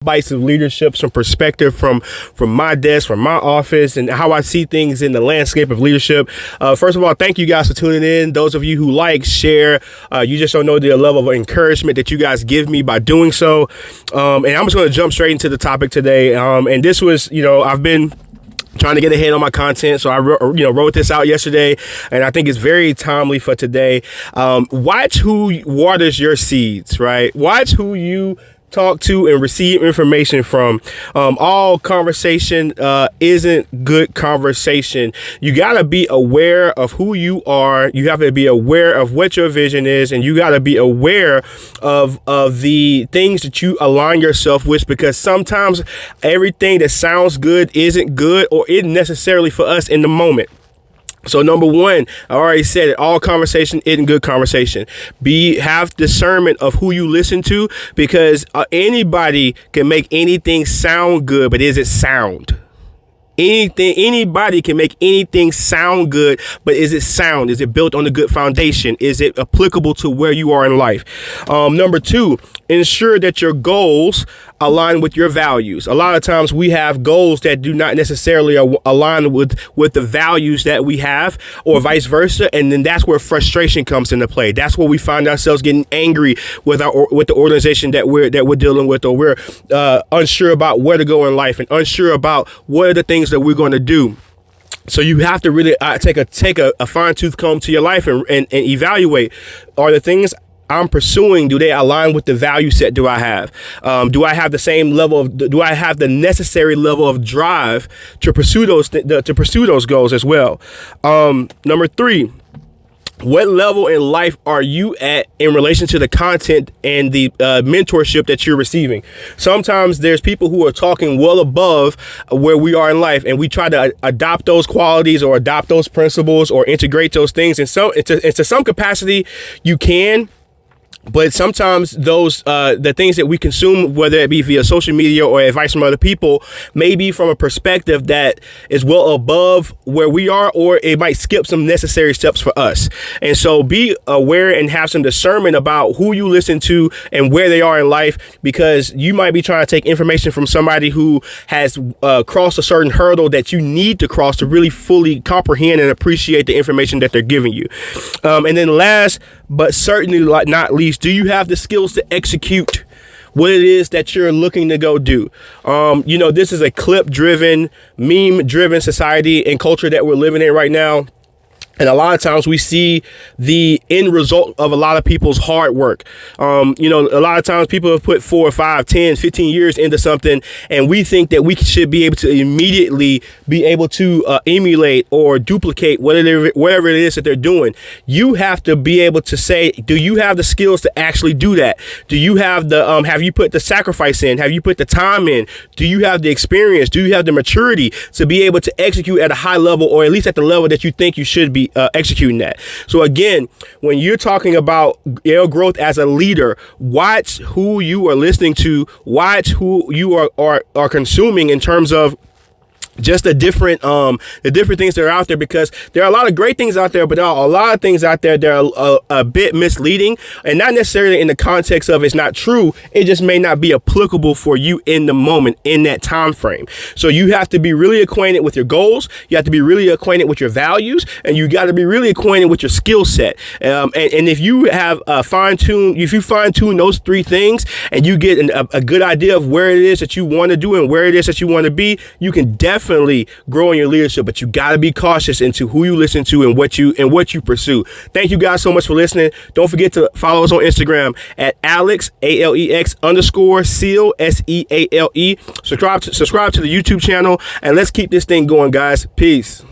Bites of leadership, some perspective from my desk, from my office, and how I see things in the landscape of leadership. First of all, thank you guys for tuning in. Those of you who like, share, you just don't know the level of encouragement that you guys give me by doing so. And I'm just going to jump straight into the topic today. And this was, I've been trying to get ahead on my content, so I wrote this out yesterday, and I think it's very timely for today. Watch who waters your seeds, right? Watch who you talk to and receive information from. All conversation isn't good conversation. You got to be aware of who you are. You have to be aware of what your vision is, and you got to be aware of the things that you align yourself with, because sometimes everything that sounds good isn't good or isn't necessarily for us in the moment. So number one, I already said it, all conversation isn't good conversation. Have discernment of who you listen to, because anybody can make anything sound good, but is it sound? Anybody can make anything sound good, but is it sound? Is it built on a good foundation? Is it applicable to where you are in life? Number two, ensure that your goals align with your values. A lot of times we have goals that do not necessarily align with the values that we have, or vice versa. And then that's where frustration comes into play. That's where we find ourselves getting angry with the organization that we're dealing with, or we're unsure about where to go in life and unsure about what are the things that we're going to do. So you have to really take a fine-tooth comb to your life and evaluate, are the things I'm pursuing, do they align with the value set do I have? Do I have the same level do I have the necessary level of drive to pursue those goals as well? Number three, what level in life are you at in relation to the content and the mentorship that you're receiving? Sometimes there's people who are talking well above where we are in life, and we try to adopt those qualities or adopt those principles or integrate those things. And so into some capacity you can. But sometimes those the things that we consume, whether it be via social media or advice from other people, may be from a perspective that is well above where we are, or it might skip some necessary steps for us. And so be aware and have some discernment about who you listen to and where they are in life, because you might be trying to take information from somebody who has crossed a certain hurdle that you need to cross to really fully comprehend and appreciate the information that they're giving you. And then last, but certainly not least, do you have the skills to execute what it is that you're looking to go do? This is a clip-driven, meme-driven society and culture that we're living in right now. And a lot of times we see the end result of a lot of people's hard work. A lot of times people have put 4 or 5, 10, 15 years into something, and we think that we should be able to immediately be able to emulate or duplicate whatever it is that they're doing. You have to be able to say, do you have the skills to actually do that? Do you have have you put the sacrifice in? Have you put the time in? Do you have the experience? Do you have the maturity to be able to execute at a high level, or at least at the level that you think you should be executing that? So again, when you're talking about growth as a leader, watch who you are listening to, watch who you are consuming in terms of just the different things that are out there, because there are a lot of great things out there, but there are a lot of things out there that are a bit misleading, and not necessarily in the context of it's not true. It just may not be applicable for you in the moment, in that time frame. So you have to be really acquainted with your goals. You have to be really acquainted with your values, and you got to be really acquainted with your skill set. And if you have fine tune those three things, and you get a good idea of where it is that you want to do and where it is that you want to be, you can definitely grow in your leadership. But you got to be cautious into who you listen to and what you pursue. Thank you guys so much for listening. Don't forget to follow us on Instagram at Alex _Seal SEALE. Subscribe to the YouTube channel, and let's keep this thing going, guys. Peace.